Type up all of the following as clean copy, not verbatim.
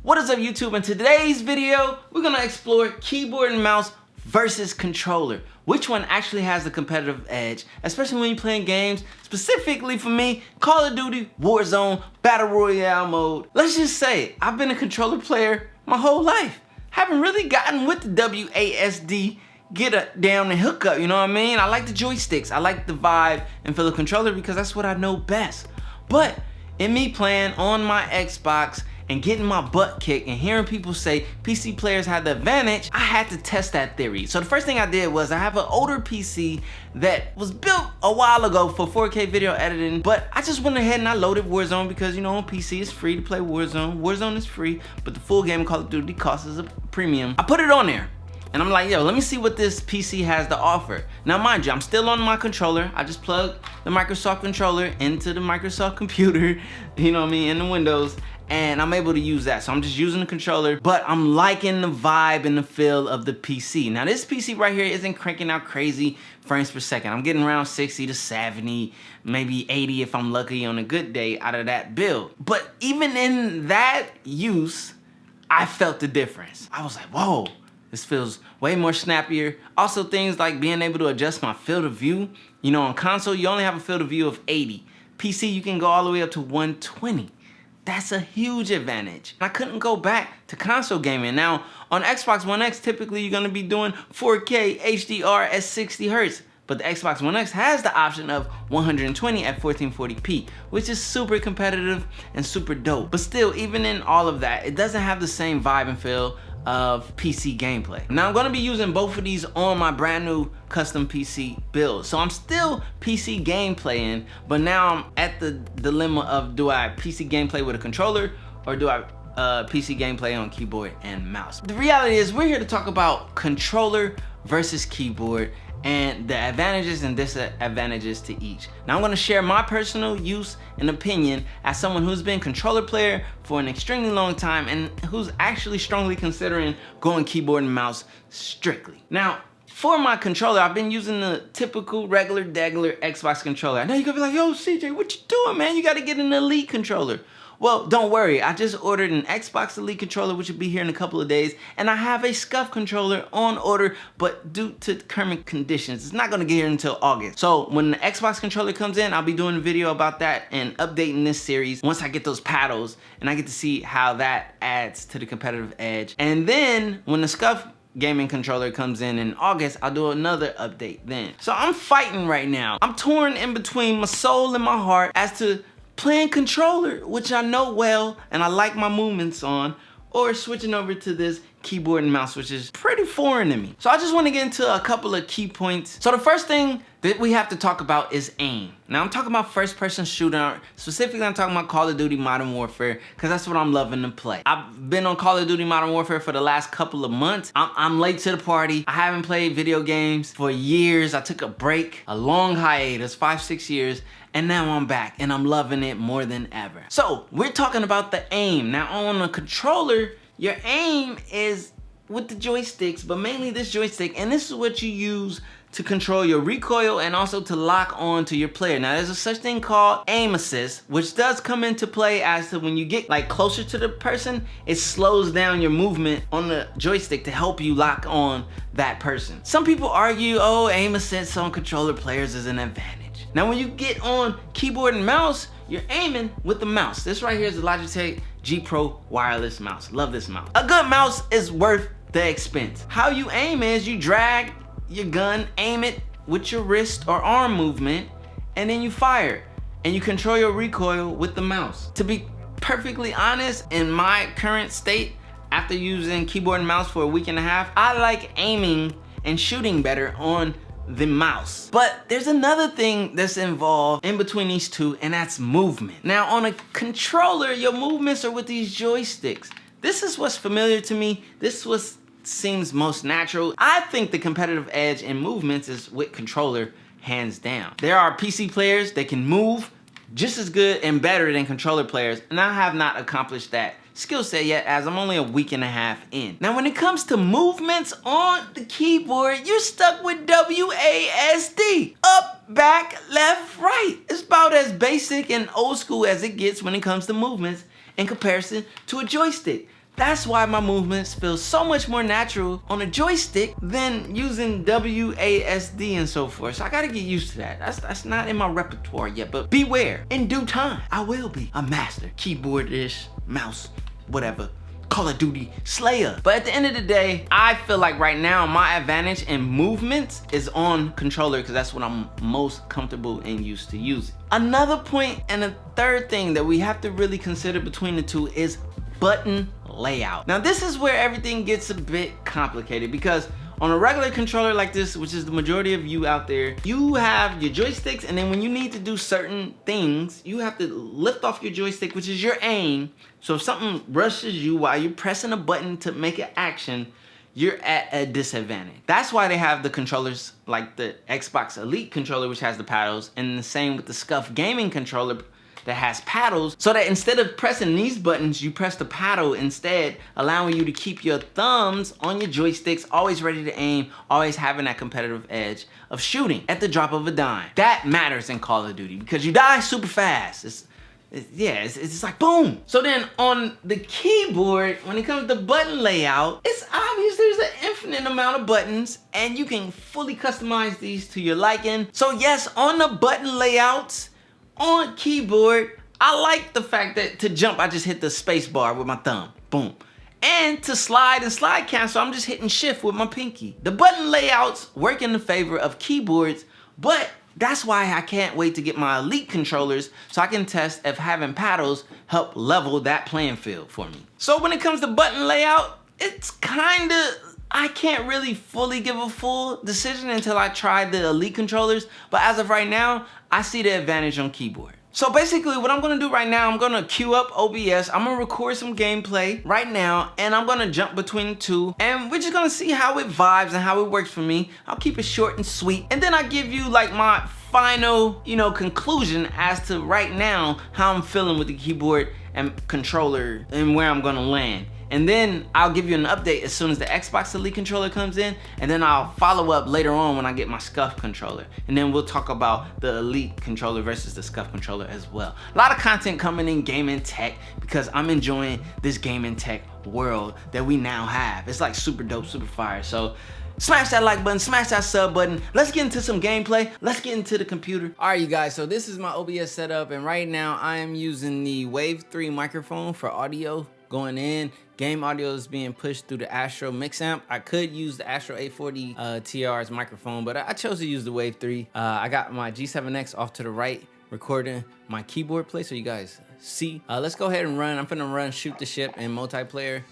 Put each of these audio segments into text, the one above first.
What is up, YouTube? In today's video, we're gonna explore keyboard and mouse versus controller. Which one actually has the competitive edge, especially when you're playing games, specifically for me, Call of Duty, WarZone, Battle Royale mode. Let's just say, I've been a controller player my whole life. Haven't really gotten with the WASD, get down and hook up, you know what I mean? I like the joysticks, I like the vibe and feel the controller because that's what I know best. But in me playing on my Xbox and getting my butt kicked and hearing people say PC players had the advantage, I had to test that theory. So the first thing I did was I have an older PC that was built a while ago for 4K video editing, but I just went ahead and I loaded WarZone because, you know, on PC it's free to play WarZone. WarZone is free, but the full game of Call of Duty costs us a premium. I put it on there. And I'm like, yo, let me see what this PC has to offer. Now, mind you, I'm still on my controller. I just plugged the Microsoft controller into the Microsoft computer, you know what I mean, in the Windows, and I'm able to use that. So I'm just using the controller, but I'm liking the vibe and the feel of the PC. Now, this PC right here isn't cranking out crazy frames per second. I'm getting around 60 to 70, maybe 80 if I'm lucky on a good day out of that build. But even in that use, I felt the difference. I was like, whoa. This feels way more snappier. Also, things like being able to adjust my field of view. You know, on console, you only have a field of view of 80. PC, you can go all the way up to 120. That's a huge advantage. I couldn't go back to console gaming. Now, on Xbox One X, typically you're gonna be doing 4K HDR at 60 Hertz. But the Xbox One X has the option of 120 at 1440p, which is super competitive and super dope. But still, even in all of that, it doesn't have the same vibe and feel of PC gameplay. Now, I'm gonna be using both of these on my brand new custom PC build. So I'm still PC gameplaying, but now I'm at the dilemma of, do I PC gameplay with a controller or do I PC gameplay on keyboard and mouse? The reality is we're here to talk about controller versus keyboard and the advantages and disadvantages to each. Now, I'm gonna share my personal use and opinion as someone who's been controller player for an extremely long time and who's actually strongly considering going keyboard and mouse strictly. Now, for my controller, I've been using the typical regular Xbox controller. I know you're gonna be like, yo, CJ, what you doing, man? You gotta get an Elite controller. Well, don't worry, I just ordered an Xbox Elite controller, which will be here in a couple of days, and I have a SCUF controller on order, but due to current conditions, it's not gonna get here until August. So when the Xbox controller comes in, I'll be doing a video about that and updating this series once I get those paddles, and I get to see how that adds to the competitive edge. And then when the SCUF gaming controller comes in August, I'll do another update then. So I'm fighting right now. I'm torn in between my soul and my heart as to playing controller, which I know well and I like my movements on, or switching over to this keyboard and mouse, which is pretty foreign to me. So I just want to get into a couple of key points. So the first thing that we have to talk about is aim. Now, I'm talking about first-person shooter. Specifically, I'm talking about Call of Duty Modern Warfare, because that's what I'm loving to play. I've been on Call of Duty Modern Warfare for the last couple of months. I'm late to the party. I haven't played video games for years. I took a break, a long hiatus, 5-6 years, and now I'm back, and I'm loving it more than ever. So, we're talking about the aim. Now, on a controller, your aim is with the joysticks, but mainly this joystick, and this is what you use to control your recoil and also to lock on to your player. Now, there's a such thing called aim assist, which does come into play as to when you get like closer to the person, it slows down your movement on the joystick to help you lock on that person. Some people argue, oh, aim assist on controller players is an advantage. Now, when you get on keyboard and mouse, you're aiming with the mouse. This right here is the Logitech G Pro wireless mouse. Love this mouse. A good mouse is worth the expense. How you aim is you drag your gun, aim it with your wrist or arm movement, and then you fire. And you control your recoil with the mouse. To be perfectly honest, in my current state, after using keyboard and mouse for a week and a half, I like aiming and shooting better on the mouse. But there's another thing that's involved in between these two, and that's movement. Now, on a controller, your movements are with these joysticks. This is what's familiar to me. This was seems most natural. I think the competitive edge in movements is with controller, hands down. There are PC players that can move just as good and better than controller players, and I have not accomplished that skill set yet, as I'm only a week and a half in. Now, when it comes to movements on the keyboard, you're stuck with WASD. Up, back, left, right. It's about as basic and old school as it gets when it comes to movements in comparison to a joystick. That's why my movements feel so much more natural on a joystick than using WASD and so forth. So I gotta get used to that. That's not in my repertoire yet, but beware, in due time, I will be a master keyboard-ish, mouse, whatever, Call of Duty Slayer. But at the end of the day, I feel like right now my advantage in movements is on controller because that's what I'm most comfortable and used to using. Another point and a third thing that we have to really consider between the two is button layout. Now this is where everything gets a bit complicated because on a regular controller like this, which is the majority of you out there, you have your joysticks, and then when you need to do certain things, you have to lift off your joystick, which is your aim. So if something rushes you while you're pressing a button to make an action, you're at a disadvantage. That's why they have the controllers like the Xbox Elite controller, which has the paddles, and the same with the Scuff gaming controller that has paddles, so that instead of pressing these buttons, you press the paddle instead, allowing you to keep your thumbs on your joysticks, always ready to aim, always having that competitive edge of shooting at the drop of a dime. That matters in Call of Duty because you die super fast. It's just like boom. So then on the keyboard, when it comes to button layout, it's obvious there's an infinite amount of buttons and you can fully customize these to your liking. So yes, on the button layouts, on keyboard, I like the fact that to jump, I just hit the space bar with my thumb, boom. And to slide and slide cancel, I'm just hitting shift with my pinky. The button layouts work in the favor of keyboards, but that's why I can't wait to get my Elite controllers so I can test if having paddles help level that playing field for me. So when it comes to button layout, it's I can't really fully give a full decision until I try the Elite controllers, but as of right now, I see the advantage on keyboard. So basically what I'm gonna do right now, I'm gonna queue up OBS, I'm gonna record some gameplay right now, and I'm gonna jump between the two, and we're just gonna see how it vibes and how it works for me. I'll keep it short and sweet, and then I give you like my final, conclusion as to right now how I'm feeling with the keyboard and controller and where I'm gonna land. And then I'll give you an update as soon as the Xbox Elite controller comes in, and then I'll follow up later on when I get my Scuff controller. And then we'll talk about the Elite controller versus the Scuff controller as well. A lot of content coming in gaming tech because I'm enjoying this gaming tech world that we now have. It's like super dope, super fire. So smash that like button, smash that sub button. Let's get into some gameplay. Let's get into the computer. All right, you guys, so this is my OBS setup, and right now I am using the Wave 3 microphone for audio going in. Game audio is being pushed through the Astro mix amp. I could use the Astro 840 TR's microphone, but I chose to use the Wave 3. I got my G7X off to the right, recording my keyboard play so you guys see. Let's go ahead and run. I'm finna run Shoot the Ship in multiplayer.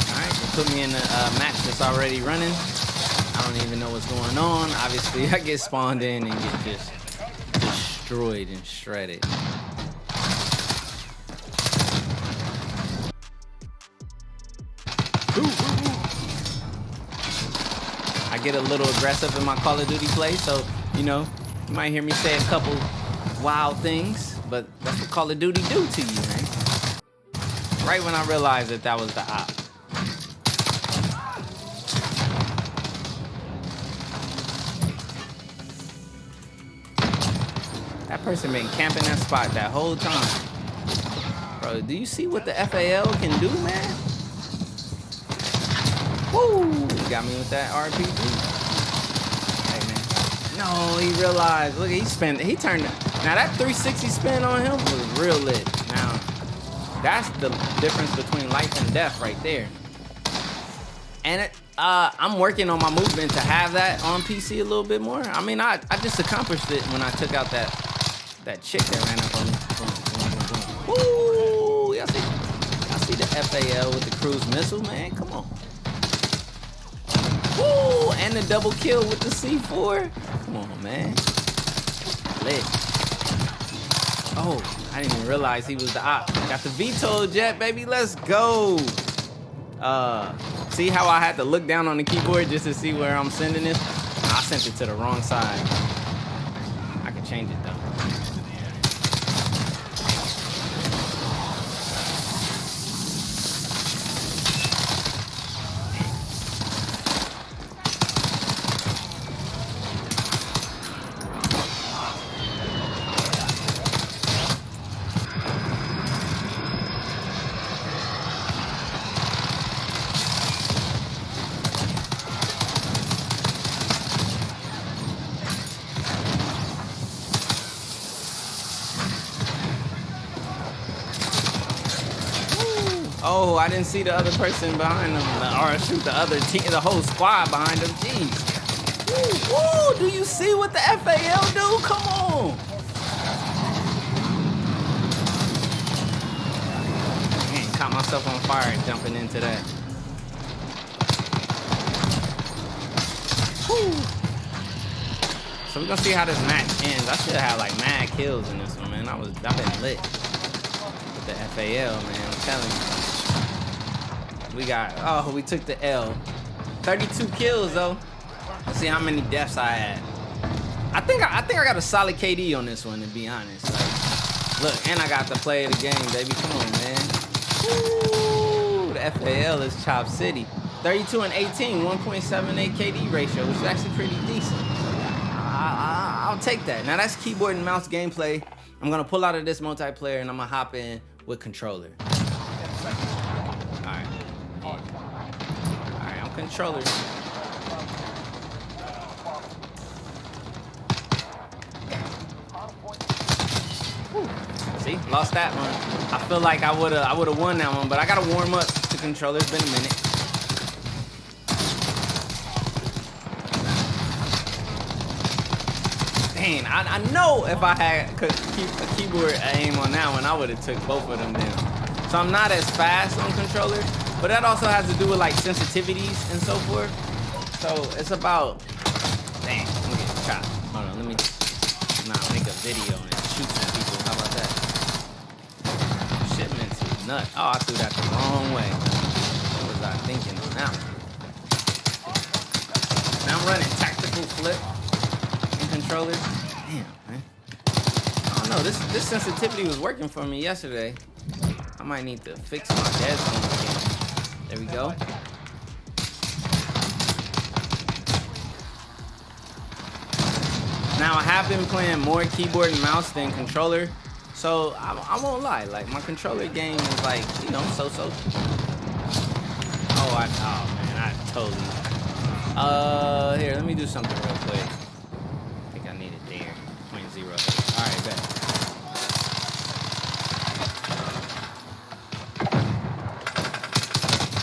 All right, so put me in a match that's already running. I don't even know what's going on. Obviously, I get spawned in and get just destroyed and shredded. I get a little aggressive in my Call of Duty play, so, you might hear me say a couple wild things, but that's what Call of Duty do to you, man. Right when I realized that was the op. That person been camping that spot that whole time. Bro, do you see what the FAL can do, man? Woo! Got me with that RPG. Hey, man. No, he realized. Look, he turned it. Now, that 360 spin on him was real lit. Now, that's the difference between life and death right there. And I'm working on my movement to have that on PC a little bit more. I mean, I just accomplished it when I took out that chick that ran up on me. Woo! Y'all see the FAL with the cruise missile, man? Come on. Woo! And the double kill with the C4. Come on, man. Lit. Oh, I didn't even realize he was the op. Got the VTOL jet, baby. Let's go. See how I had to look down on the keyboard just to see where I'm sending this? I sent it to the wrong side. I can change it though. Oh, I didn't see the other person behind them. Or shoot, the other team, the whole squad behind them. Jeez. Woo, woo, do you see what the FAL do? Come on. Man, caught myself on fire jumping into that. Woo. So we're gonna see how this match ends. I should have like mad kills in this one, man. I've been lit with the FAL, man. I'm telling you. We took the L. 32 kills though. Let's see how many deaths I had. I think I got a solid KD on this one, to be honest. Like, look, and I got to play the game, baby. Come on, man. Woo, the FAL is Chop City. 32 and 18, 1.78 KD ratio, which is actually pretty decent. I'll take that. Now that's keyboard and mouse gameplay. I'm gonna pull out of this multiplayer and I'm gonna hop in with controller. Alright. Alright, I'm controller. Whew. See, lost that one. I feel like I would've won that one, but I gotta warm up to controller. It's been a minute. Dang, I know if I had a keyboard aim on that one, I would have took both of them down. So I'm not as fast on controller, but that also has to do with like sensitivities and so forth. So it's about, dang, let me get shot. Hold on, let me make a video and shoot some people. How about that? Shipments is nuts. Oh, I threw that the wrong way. What was I thinking on that one? Now I'm running tactical flip. Controllers. Damn, man. I don't know. This sensitivity was working for me yesterday. I might need to fix my dead zone again. There we go. Now I have been playing more keyboard and mouse than controller, so I won't lie. Like my controller game is like, you know, so-so. Oh man, I totally. Here, let me do something real quick. Alright, bet.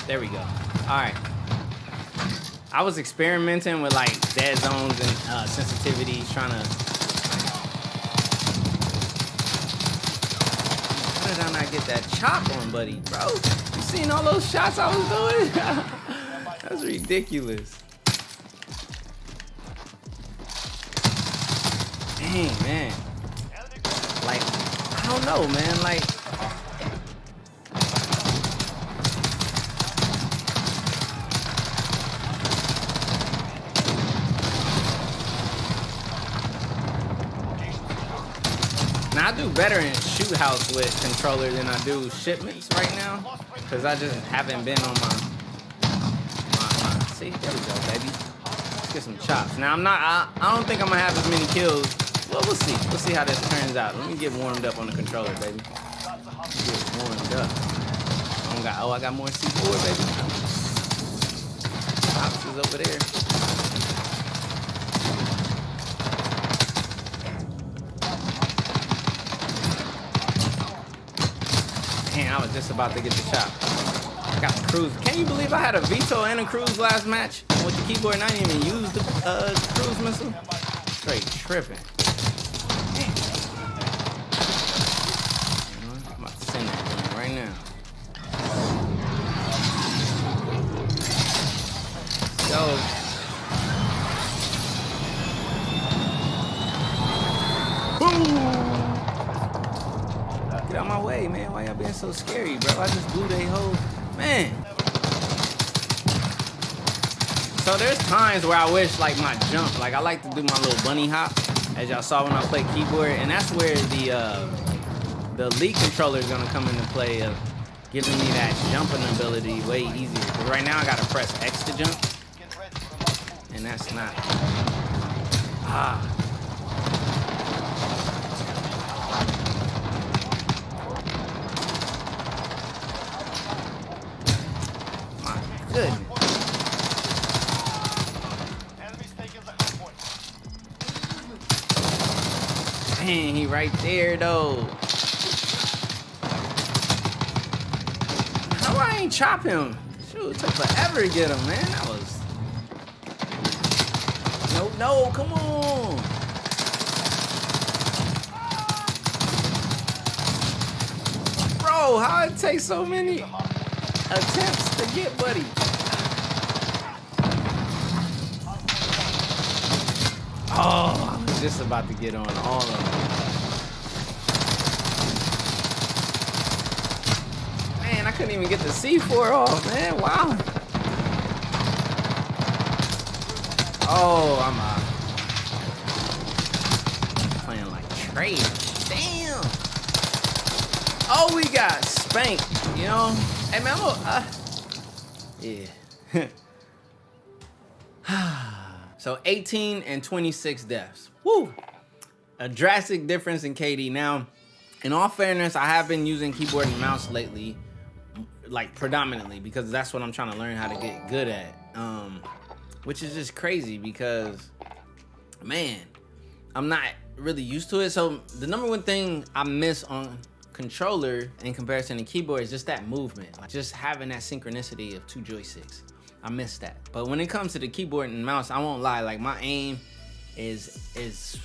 There we go. Alright. I was experimenting with like dead zones and sensitivities, trying to. How did I not get that chop on, buddy? Bro, you seen all those shots I was doing? That's ridiculous. Dang, man. Like, I don't know, man. Like, now I do better in shoot house with controller than I do shipments right now, because I just haven't been on my. See, there we go, baby. Let's get some chops. Now I don't think I'm gonna have as many kills. Well, we'll see. We'll see how this turns out. Let me get warmed up on the controller, baby. Get warmed up. I got more C4, baby. Pops is over there. Man, I was just about to get the shot. I got the cruise. Can you believe I had a veto and a cruise last match with the keyboard and I didn't even use the cruise missile? Straight tripping. I'm about to send that right now. Go. Boom! Get out my way, man. Why y'all being so scary, bro? I just blew they whole man. So there's times where I wish like my jump, like I like to do my little bunny hop, as y'all saw when I play keyboard, and that's where the Elite controller is gonna come into play, of giving me that jumping ability way easier. Because right now I gotta press X to jump, and that's not. My goodness. Dang, he right there though. How come I ain't chop him? Shoot, it took forever to get him, man. That was... No, come on. Bro, how it take so many attempts to get Buddy? Oh, I was just about to get on all of them. Man, I couldn't even get the C4 off, man. Wow. Oh, I'm playing like trash. Damn. Oh, we got spanked, you know? Hey, man, yeah. So 18 and 26 deaths. Woo! A drastic difference in KD. Now, in all fairness, I have been using keyboard and mouse lately, like predominantly, because that's what I'm trying to learn how to get good at. Which is just crazy because, man, I'm not really used to it. So the number one thing I miss on controller in comparison to keyboard is just that movement, like just having that synchronicity of two joysticks. I miss that. But when it comes to the keyboard and mouse, I won't lie, like my aim is it's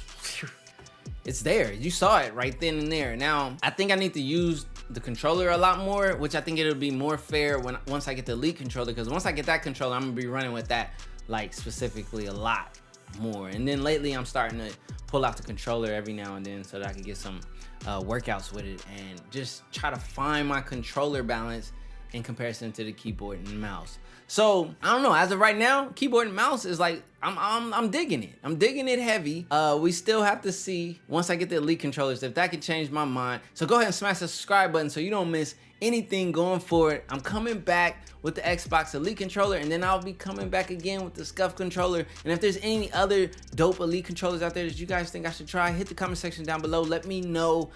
there. You saw it right then and there. Now, I think I need to use the controller a lot more, which I think it'll be more fair once I get the Elite controller, because once I get that controller, I'm gonna be running with that like specifically a lot more. And then lately I'm starting to pull out the controller every now and then so that I can get some workouts with it and just try to find my controller balance in comparison to the keyboard and mouse. So I don't know, as of right now, keyboard and mouse is like, I'm digging it. I'm digging it heavy. We still have to see once I get the Elite controllers if that can change my mind. So go ahead and smash the subscribe button so you don't miss anything going forward. I'm coming back with the Xbox Elite controller, and then I'll be coming back again with the Scuff controller. And if there's any other dope Elite controllers out there that you guys think I should try, hit the comment section down below. Let me know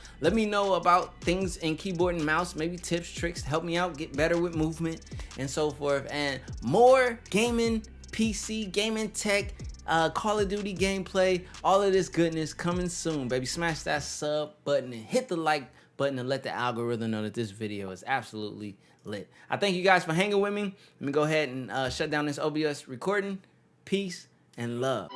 about things in keyboard and mouse, maybe tips, tricks to help me out, get better with movement and so forth. And more gaming, PC, gaming tech, Call of Duty gameplay, all of this goodness coming soon, baby. Smash that sub button and hit the like button to let the algorithm know that this video is absolutely lit. I thank you guys for hanging with me. Let me go ahead and shut down this OBS recording. Peace and love.